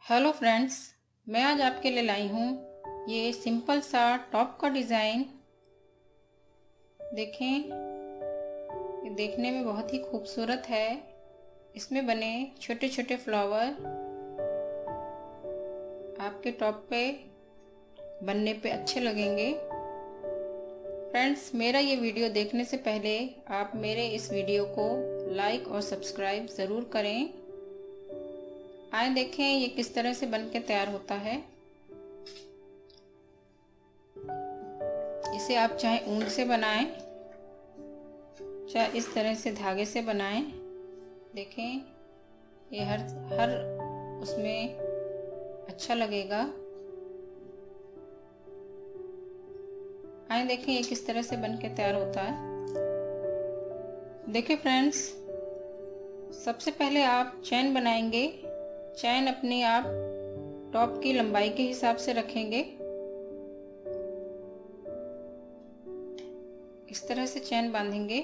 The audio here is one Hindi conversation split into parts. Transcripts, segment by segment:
हेलो फ्रेंड्स, मैं आज आपके लिए लाई हूँ ये सिंपल सा टॉप का डिज़ाइन। देखें, ये देखने में बहुत ही खूबसूरत है। इसमें बने छोटे छोटे फ्लावर आपके टॉप पे बनने पे अच्छे लगेंगे। फ्रेंड्स, मेरा ये वीडियो देखने से पहले आप मेरे इस वीडियो को लाइक और सब्सक्राइब ज़रूर करें। आए देखें ये किस तरह से बन के तैयार होता है। इसे आप चाहे ऊन से बनाएं, चाहे इस तरह से धागे से बनाएं। देखें, ये हर उसमें अच्छा लगेगा। आए देखें ये किस तरह से बन के तैयार होता है। देखिए फ्रेंड्स, सबसे पहले आप चैन बनाएंगे। चैन अपनी आप टॉप की लंबाई के हिसाब से रखेंगे। इस तरह से चैन बांधेंगे।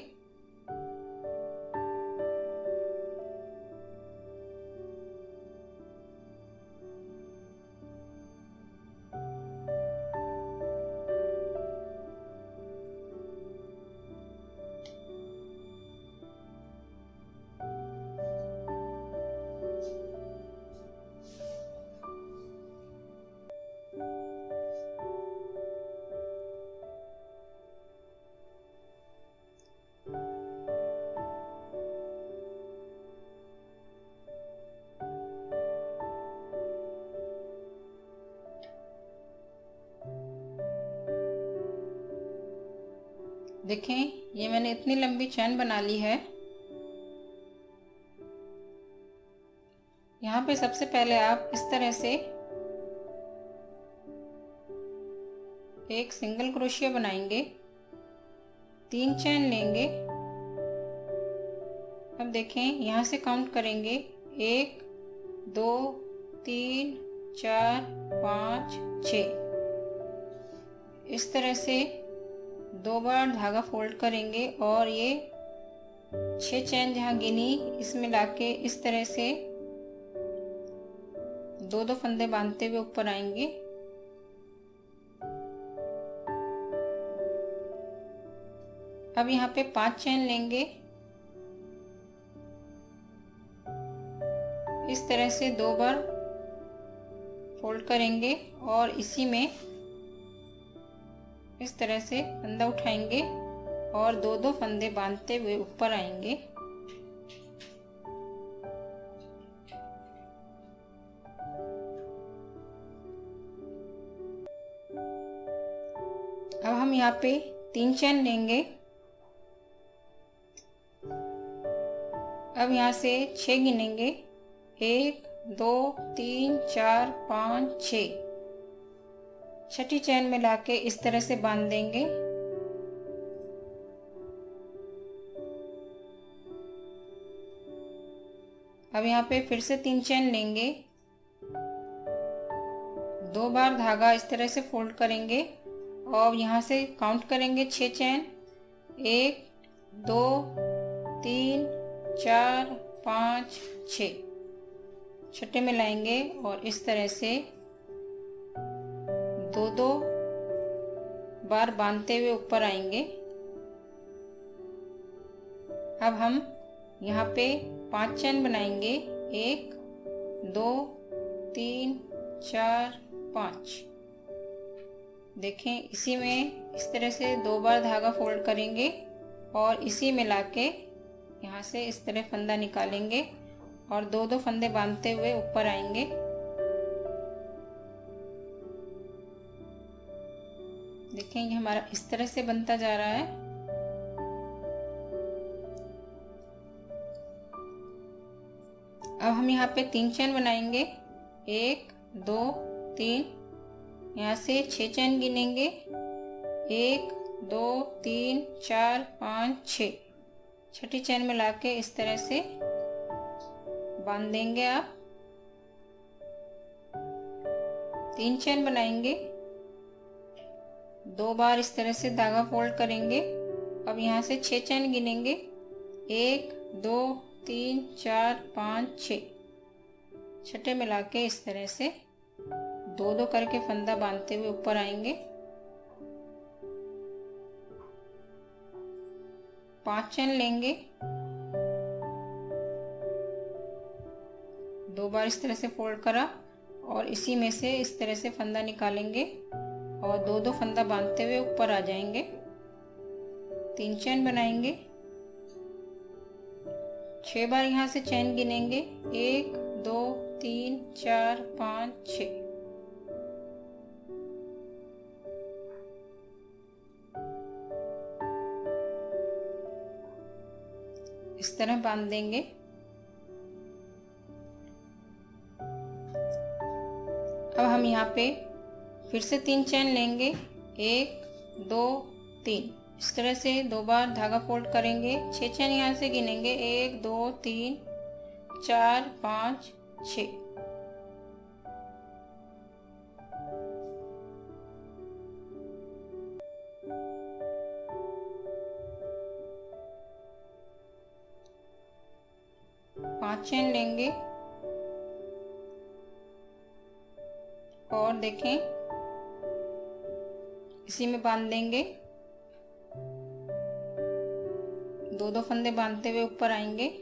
देखें, ये मैंने इतनी लंबी चैन बना ली है। यहाँ पे सबसे पहले आप इस तरह से एक सिंगल क्रोशिया बनाएंगे। 3 चैन लेंगे। अब देखें, यहाँ से काउंट करेंगे 1 2 3 4 5 6। इस तरह से 2 बार धागा फोल्ड करेंगे और ये 6 चैन जहाँ गिनी इसमें लाके इस तरह से 2-2 फंदे बांधते हुए ऊपर आएंगे। अब यहाँ पे 5 चैन लेंगे। इस तरह से 2 बार फोल्ड करेंगे और इसी में इस तरह से फंदा उठाएंगे और 2-2 फंदे बांधते हुए ऊपर आएंगे। अब हम यहाँ पे 3 चैन लेंगे। अब यहाँ से 6 गिनेंगे। 1 2 3 4 5 6। छठी चैन में लाके इस तरह से बांध देंगे। अब यहाँ पे फिर से 3 चैन लेंगे। 2 बार धागा इस तरह से फोल्ड करेंगे और यहाँ से काउंट करेंगे 6 चैन। 1 2 3 4 5 6। छठे में लाएंगे और इस तरह से 2-2 बार बांधते हुए ऊपर आएंगे। अब हम यहाँ पे 5 चैन बनाएंगे। 1 2 3 4 5। देखें, इसी में इस तरह से 2 बार धागा फोल्ड करेंगे और इसी में लाके यहाँ से इस तरह फंदा निकालेंगे और 2-2 फंदे बांधते हुए ऊपर आएंगे। देखें, ये हमारा इस तरह से बनता जा रहा है। अब हम यहाँ पे 3 चैन बनाएंगे। 1 2 3। यहाँ से 6 चैन गिनेंगे। 1 2 3 4 5 6। छठी चैन में लाके इस तरह से बांध देंगे। आप 3 चैन बनाएंगे। 2 बार इस तरह से धागा फोल्ड करेंगे। अब यहाँ से 6 चैन गिनेंगे। 1 2 3 4 5 6। छठे मिला के इस तरह से दो दो करके फंदा बांधते हुए ऊपर आएंगे। 5 चैन लेंगे, 2 बार इस तरह से फोल्ड करा और इसी में से इस तरह से फंदा निकालेंगे और दो दो फंदा बांधते हुए ऊपर आ जाएंगे। 3 चैन बनाएंगे, 6 बार यहाँ से चैन गिनेंगे, 1 2 3 4 5 6। इस तरह बांध देंगे। अब हम यहाँ पे फिर से 3 चैन लेंगे, 1 2 3। इस तरह से 2 बार धागा फोल्ड करेंगे, 6 चैन यहाँ से गिनेंगे, 1 2 3 4 5 6। पाँच चैन लेंगे और देखें इसी में बांध देंगे। दो दो फंदे बांधते हुए ऊपर आएंगे।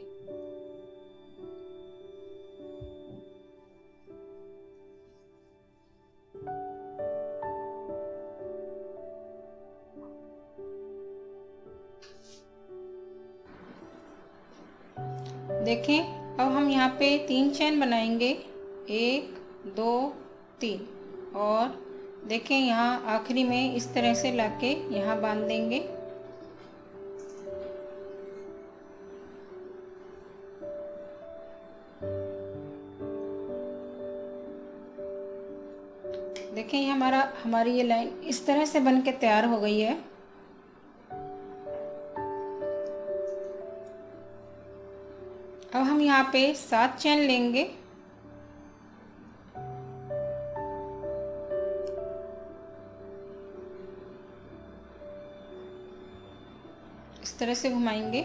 देखें अब हम यहाँ पे 3 चैन बनाएंगे, 1 2 3 और देखें यहाँ आखिरी में इस तरह से लाके यहाँ बांध देंगे। देखें ये हमारी ये लाइन इस तरह से बन के तैयार हो गई है। अब हम यहाँ पे 7 चैन लेंगे, इस तरह से घुमाएंगे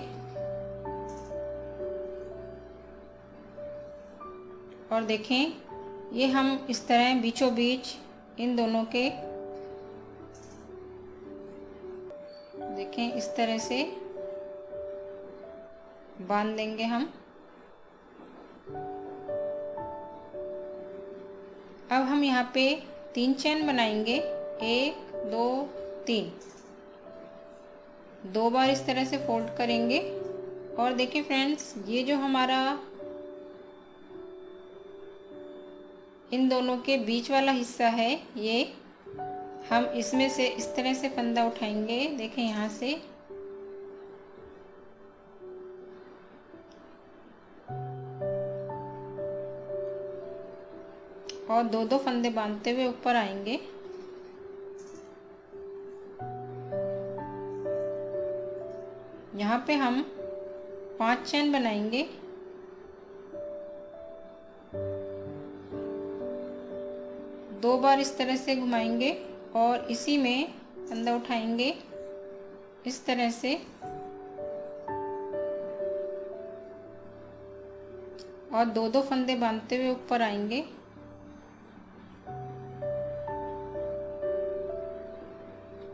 और देखें ये हम इस तरह बीचों बीच इन दोनों के देखें इस तरह से बांध देंगे हम। अब हम यहाँ पे 3 चैन बनाएंगे, 1 2 3। 2 बार इस तरह से फोल्ड करेंगे और देखिए फ्रेंड्स ये जो हमारा इन दोनों के बीच वाला हिस्सा है ये हम इसमें से इस तरह से फंदा उठाएंगे। देखें यहाँ से और दो दो फंदे बांधते हुए ऊपर आएंगे। यहाँ पे हम 5 चैन बनाएंगे, 2 बार इस तरह से घुमाएंगे और इसी में फंदा उठाएंगे इस तरह से और दो दो फंदे बांधते हुए ऊपर आएंगे।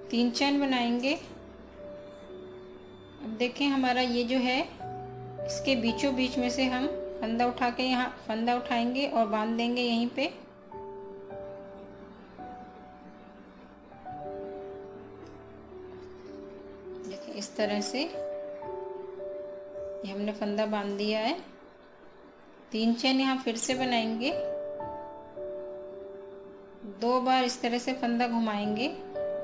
तीन चैन बनाएंगे। अब देखें हमारा ये जो है इसके बीचों बीच में से हम फंदा उठा के यहाँ फंदा उठाएंगे और बांध देंगे यहीं पे। देखिए इस तरह से ये हमने फंदा बांध दिया है। 3 चैन यहाँ फिर से बनाएंगे, 2 बार इस तरह से फंदा घुमाएंगे।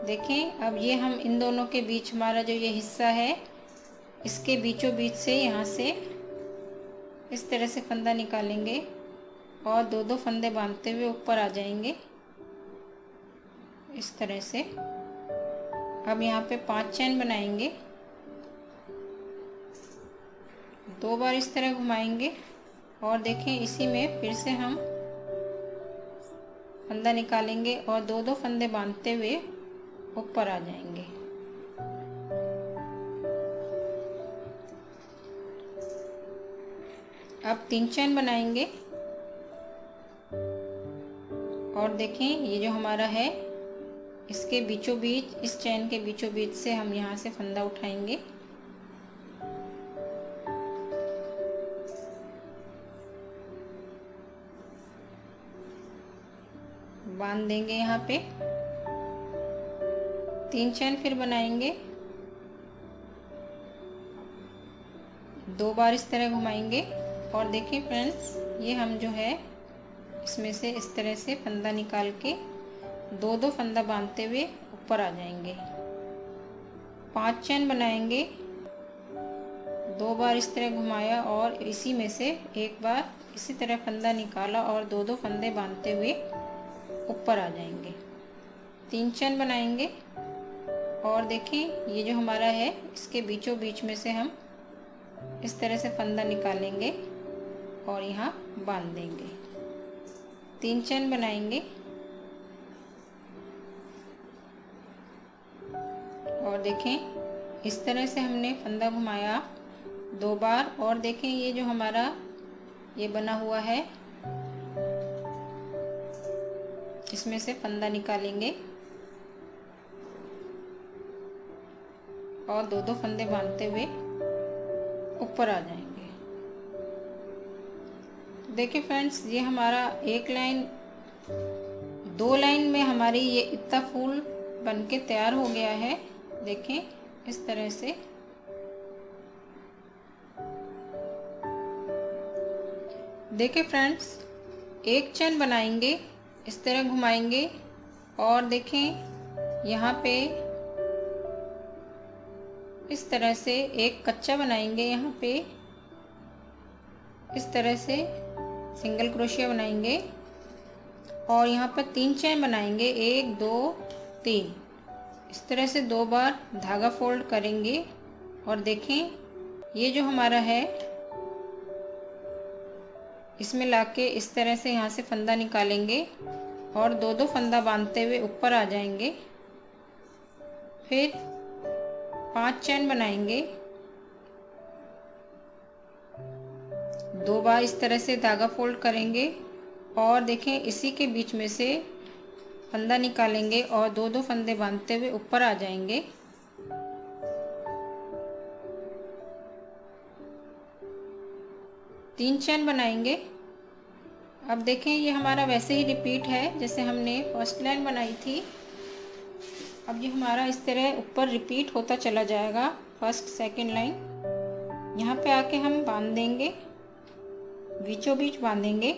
देखें अब ये हम इन दोनों के बीच हमारा जो ये हिस्सा है इसके बीचों बीच से यहाँ से इस तरह से फंदा निकालेंगे और दो दो फंदे बांधते हुए ऊपर आ जाएंगे इस तरह से। अब यहाँ पे 5 चैन बनाएंगे, 2 बार इस तरह घुमाएंगे और देखें इसी में फिर से हम फंदा निकालेंगे और दो दो फंदे बांधते हुए ऊपर आ जाएंगे। अब 3 चैन बनाएंगे, और देखें ये जो हमारा है, इसके बीचों बीच, इस चैन के बीचों बीच से हम यहाँ से फंदा उठाएंगे। बांध देंगे। यहाँ पे 3 चैन फिर बनाएंगे, 2 बार इस तरह घुमाएंगे। और देखिए फ्रेंड्स, ये हम जो है इसमें से इस तरह से फंदा निकाल के 2-2 फंदा बांधते हुए ऊपर आ जाएंगे। 5 चैन बनाएंगे, 2 बार इस तरह घुमाया और इसी में से एक बार इसी तरह फंदा निकाला और 2-2 फंदे बांधते हुए ऊपर आ जाएंगे। 3 चैन बनाएंगे और देखें ये जो हमारा है, इसके बीचों बीच में से हम इस तरह से फंदा निकालेंगे और यहाँ बांध देंगे। 3 चैन बनाएंगे और देखें इस तरह से हमने फंदा घुमाया 2 बार। और देखें ये जो हमारा ये बना हुआ है, इसमें से फंदा निकालेंगे और 2-2 फंदे बांधते हुए ऊपर आ जाएंगे। देखिए फ्रेंड्स, ये हमारा एक लाइन, 2 लाइन में हमारी ये इतना फूल बनके तैयार हो गया है। देखें इस तरह से। देखिए फ्रेंड्स, 1 चैन बनाएंगे, इस तरह घुमाएंगे और देखें यहाँ पे इस तरह से एक कच्चा बनाएंगे। यहाँ पे इस तरह से सिंगल क्रोशिया बनाएंगे और यहाँ पर 3 चैन बनाएंगे, 1 2 3। इस तरह से 2 बार धागा फोल्ड करेंगे और देखें ये जो हमारा है, इसमें लाके इस तरह से यहाँ से फंदा निकालेंगे और 2-2 फंदा बांधते हुए ऊपर आ जाएंगे। फिर 5 चैन बनाएंगे, 2 बार इस तरह से धागा फोल्ड करेंगे और देखें इसी के बीच में से फंदा निकालेंगे और 2-2 फंदे बांधते हुए ऊपर आ जाएंगे। तीन चैन बनाएंगे। अब देखें ये हमारा वैसे ही रिपीट है जैसे हमने फर्स्ट लाइन बनाई थी। अब ये हमारा इस तरह ऊपर रिपीट होता चला जाएगा, फर्स्ट सेकंड लाइन। यहाँ पे आके हम बांध देंगे, बीचों बीच बांधेंगे।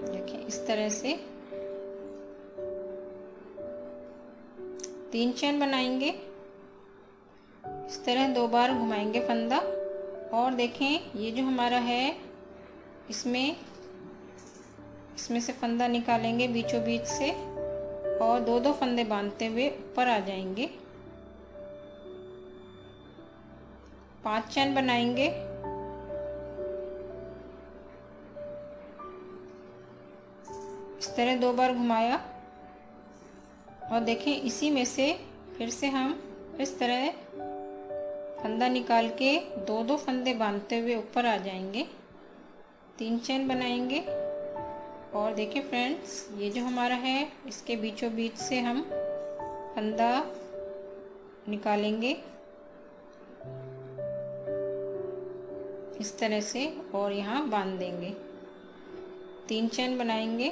देखिए इस तरह से 3 चैन बनाएंगे, इस तरह 2 बार घुमाएंगे फंदा और देखें ये जो हमारा है इसमें से फंदा निकालेंगे बीचों बीच से और 2-2 फंदे बांधते हुए ऊपर आ जाएंगे। 5 चैन बनाएंगे, इस तरह 2 बार घुमाया और देखें इसी में से फिर से हम इस तरह फंदा निकाल के 2-2 फंदे बांधते हुए ऊपर आ जाएंगे। 3 चैन बनाएंगे और देखिए फ्रेंड्स ये जो हमारा है इसके बीचों बीच से हम फंदा निकालेंगे इस तरह से और यहाँ बांध देंगे। 3 चैन बनाएंगे,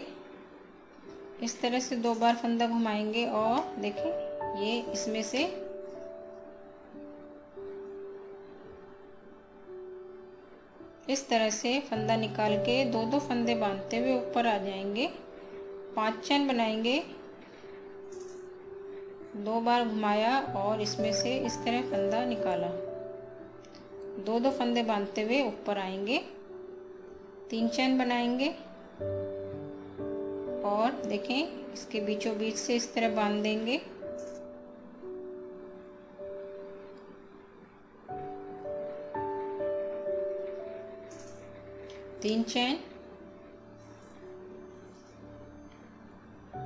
इस तरह से 2 बार फंदा घुमाएंगे और देखें ये इसमें से इस तरह से फंदा निकाल के 2-2 फंदे बांधते हुए ऊपर आ जाएंगे। 5 चैन बनाएंगे, 2 बार घुमाया और इसमें से इस तरह फंदा निकाला, 2-2 फंदे बांधते हुए ऊपर आएंगे। 3 चैन बनाएंगे और देखें इसके बीचों बीच से इस तरह बांध देंगे। तीन चैन,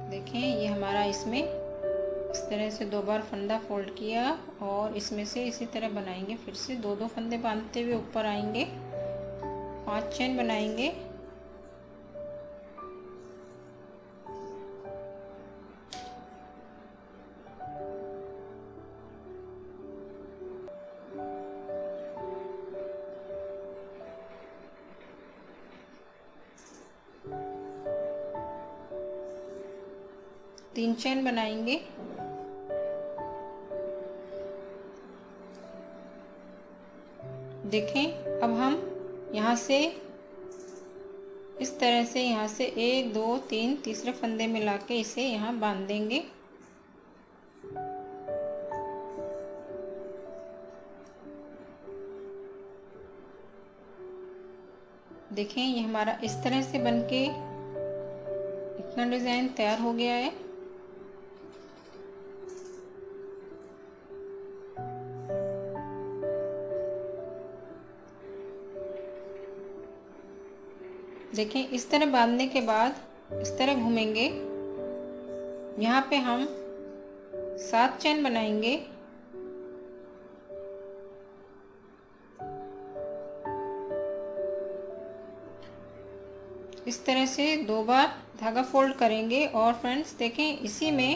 देखें ये हमारा इसमें इस तरह से 2 बार फंदा फोल्ड किया और इसमें से इसी तरह बनाएंगे, फिर से 2-2 फंदे बांधते हुए ऊपर आएंगे। 5 चेन बनाएंगे। तीन चेन बनाएंगे। देखें, अब हम यहाँ से इस तरह से यहाँ से 1 2 3 तीसरे फंदे में लाके इसे यहाँ बांध देंगे। देखें, ये हमारा इस तरह से बनके इतना डिज़ाइन तैयार हो गया है। देखें, इस तरह बांधने के बाद इस तरह घूमेंगे। यहाँ पे हम 7 चेन बनाएंगे। इस तरह से 2 बार धागा फोल्ड करेंगे और फ्रेंड्स देखें, इसी में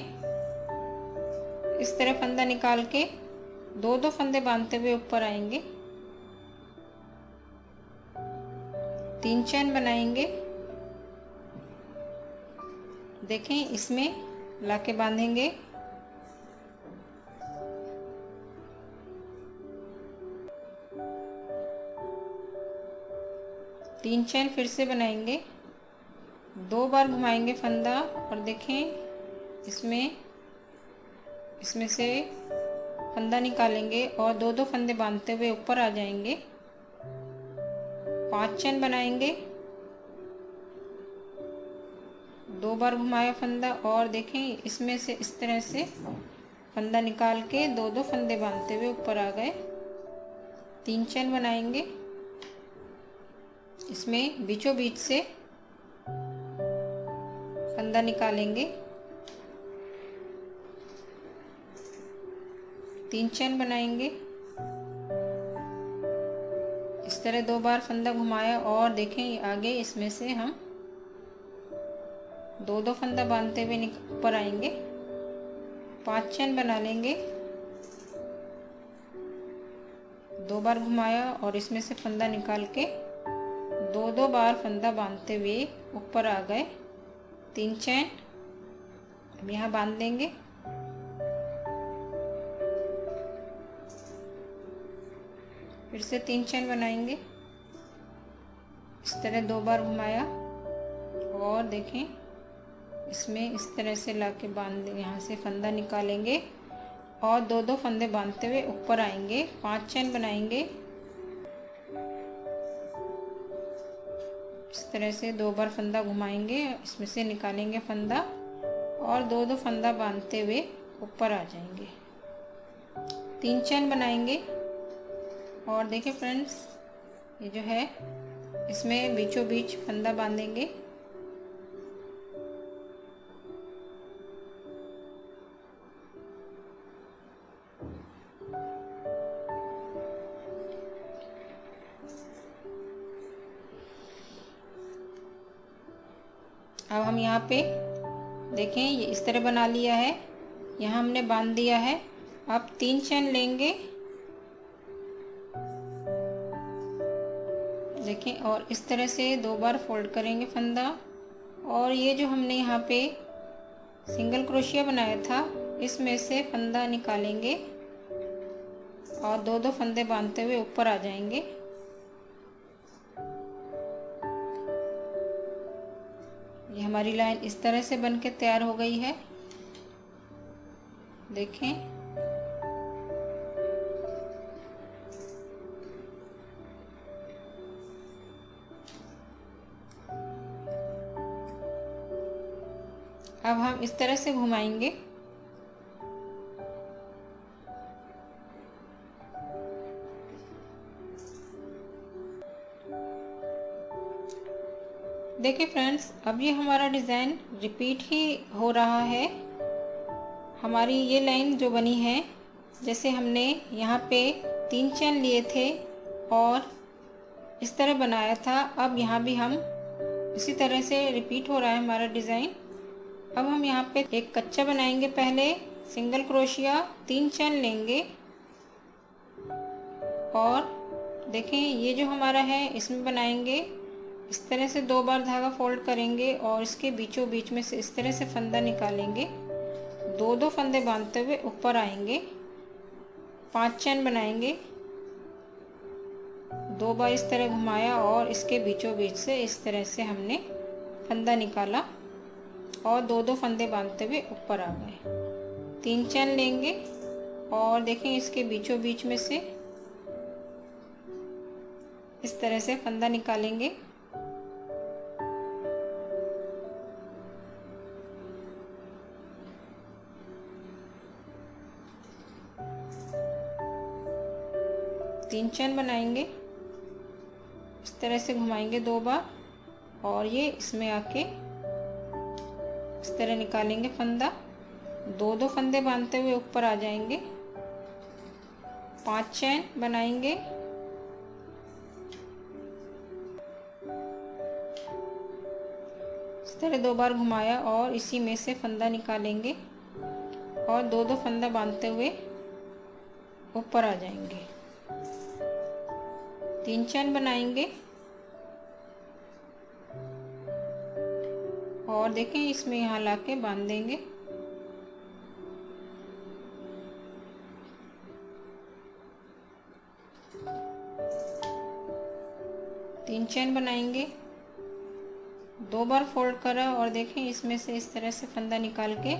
इस तरह फंदा निकाल के 2 फंदे बांधते हुए ऊपर आएंगे। 3 चेन बनाएंगे। देखें, इसमें लाके बांधेंगे। तीन चेन फिर से बनाएंगे। 2 बार घुमाएंगे फंदा और देखें, इसमें से फंदा निकालेंगे और 2 फंदे बांधते हुए ऊपर आ जाएंगे। 5 चेन बनाएंगे। 2 बार घुमाया फंदा और देखें, इसमें से इस तरह से फंदा निकाल के 2 फंदे बांधते हुए ऊपर आ गए। 3 चेन बनाएंगे। इसमें बीचों बीच से फंदा निकालेंगे। 3 चेन बनाएंगे। इस तरह 2 बार फंदा घुमाया और देखें, आगे इसमें से हम 2 फंदा बांधते हुए ऊपर आएंगे। 5 चेन बना लेंगे। 2 बार घुमाया और इसमें से फंदा निकाल के 2 बार फंदा बांधते हुए ऊपर आ गए। 3 चेन अब यहाँ बांध देंगे। फिर से 3 चेन बनाएंगे। इस तरह 2 बार घुमाया और देखें, इसमें इस तरह से लाके बांध, यहाँ से फंदा निकालेंगे और 2 फंदे बांधते हुए ऊपर आएंगे। 5 चेन बनाएंगे। इस तरह से 2 बार फंदा घुमाएंगे, इसमें से निकालेंगे फंदा और 2 फंदा बांधते हुए ऊपर आ जाएंगे। 3 चेन बनाएंगे और देखिए फ्रेंड्स, ये जो है इसमें बीचों बीच फंदा बांधेंगे। अब हम यहाँ पे देखें, ये इस तरह बना लिया है। यहाँ हमने बांध दिया है। अब 3 चेन लेंगे। देखें, और इस तरह से 2 बार फोल्ड करेंगे फंदा और ये जो हमने यहाँ पे सिंगल क्रोशिया बनाया था, इसमें से फंदा निकालेंगे और 2 फंदे बांधते हुए ऊपर आ जाएंगे। ये हमारी लाइन इस तरह से बनके तैयार हो गई है। देखें, अब हम इस तरह से घुमाएंगे। देखिए फ्रेंड्स, अब ये हमारा डिज़ाइन रिपीट ही हो रहा है। हमारी ये लाइन जो बनी है, जैसे हमने यहाँ पे 3 चेन लिए थे और इस तरह बनाया था। अब यहाँ भी हम इसी तरह से रिपीट हो रहा है हमारा डिज़ाइन। अब हम यहाँ पे एक कच्चा बनाएंगे। पहले सिंगल क्रोशिया 3 चेन लेंगे और देखें ये जो हमारा है इसमें बनाएंगे इस तरह से 2 बार धागा फोल्ड करेंगे और इसके बीचों बीच में से इस तरह से फंदा निकालेंगे। 2 फंदे बांधते हुए ऊपर आएंगे, 5 चेन बनाएंगे, 2 बार इस तरह घुमाया और इसके बीचों बीच से इस तरह से हमने फंदा निकाला और 2 फंदे बांधते हुए ऊपर आ गए। 3 चेन लेंगे और देखें इसके बीचों बीच में से इस तरह से फंदा निकालेंगे। तीन चेन बनाएंगे, इस तरह से घुमाएंगे 2 बार और ये इसमें आके इस तरह निकालेंगे फंदा। 2 फंदे बांधते हुए ऊपर आ जाएंगे, 5 चेन बनाएंगे, इस तरह 2 बार घुमाया और इसी में से फंदा निकालेंगे और 2 फंदा बांधते हुए ऊपर आ जाएंगे। 3 चेन बनाएंगे और देखें इसमें यहाँ लाके बांध देंगे। तीन चेन बनाएंगे, 2 बार फोल्ड करा और देखें इसमें से इस तरह से फंदा निकाल के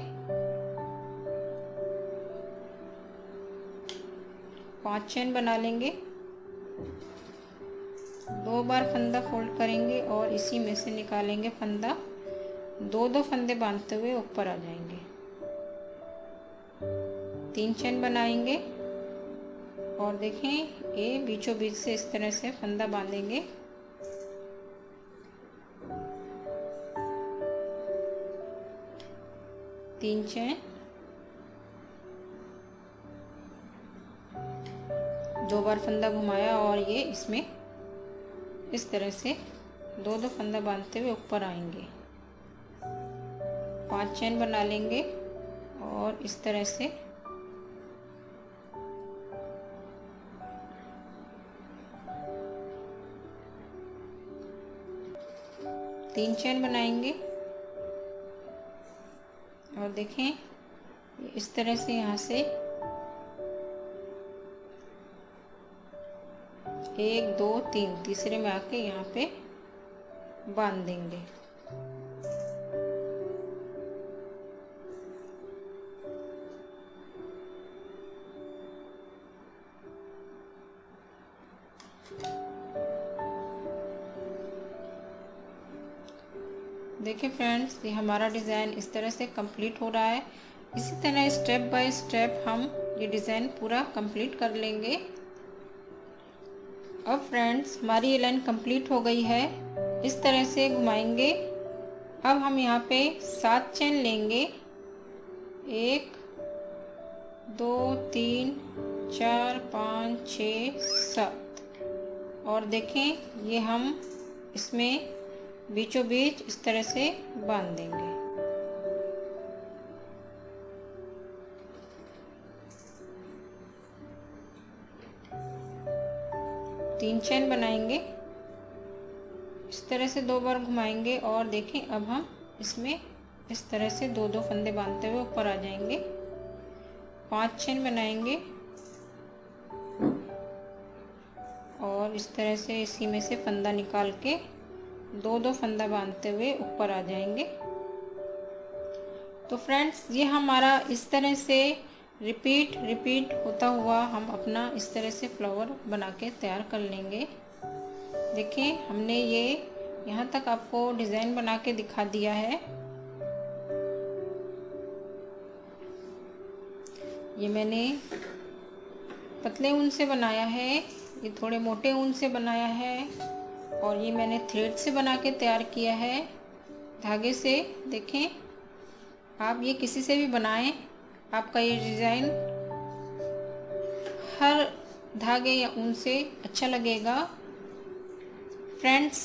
5 चेन बना लेंगे। 2 बार फंदा फोल्ड करेंगे और इसी में से निकालेंगे फंदा। 2 फंदे बांधते हुए ऊपर आ जाएंगे। 3 चेन बनाएंगे और देखें ये बीचों बीच से इस तरह से फंदा बांधेंगे। तीन चेन, 2 बार फंदा घुमाया और ये इसमें इस तरह से 2 फंदा बांधते हुए ऊपर आएंगे। 5 चेन बना लेंगे और इस तरह से तीन चेन बनाएंगे और देखें इस तरह से यहाँ से 1 2 3 तीसरे में आके यहाँ पे बांध देंगे। देखिए फ्रेंड्स ये हमारा डिज़ाइन इस तरह से कंप्लीट हो रहा है। इसी तरह स्टेप बाय स्टेप हम ये डिज़ाइन पूरा कंप्लीट कर लेंगे। अब फ्रेंड्स हमारी ये लाइन कंप्लीट हो गई है। इस तरह से घुमाएंगे। अब हम यहाँ पे 7 चेन लेंगे, 1 2 3 4 5 6 7 और देखें ये हम इसमें बीचों बीच इस तरह से बांध देंगे। तीन चेन बनाएंगे, इस तरह से 2 बार घुमाएंगे और देखें अब हम इसमें इस तरह से 2 फंदे बांधते हुए ऊपर आ जाएंगे। 5 चेन बनाएंगे और इस तरह से इसी में से फंदा निकाल के 2 फंदा बांधते हुए ऊपर आ जाएंगे। तो फ्रेंड्स ये हमारा इस तरह से रिपीट होता हुआ हम अपना इस तरह से फ्लावर बना के तैयार कर लेंगे। देखिए हमने ये यहाँ तक आपको डिज़ाइन बना के दिखा दिया है। ये मैंने पतले ऊन से बनाया है, ये थोड़े मोटे ऊन से बनाया है और ये मैंने थ्रेड से बना के तैयार किया है धागे से। देखें आप ये किसी से भी बनाएं, आपका ये डिज़ाइन हर धागे या ऊन से अच्छा लगेगा। फ्रेंड्स,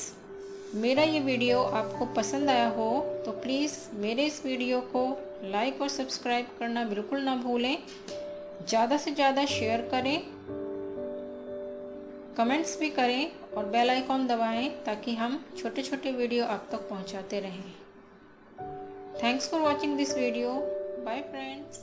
मेरा ये वीडियो आपको पसंद आया हो तो प्लीज़ मेरे इस वीडियो को लाइक और सब्सक्राइब करना बिल्कुल ना भूलें। ज़्यादा से ज़्यादा शेयर करें, कमेंट्स भी करें और बेल आइकॉन दबाएं ताकि हम छोटे छोटे वीडियो आप तक पहुंचाते रहें। Thanks for watching this video. Bye friends.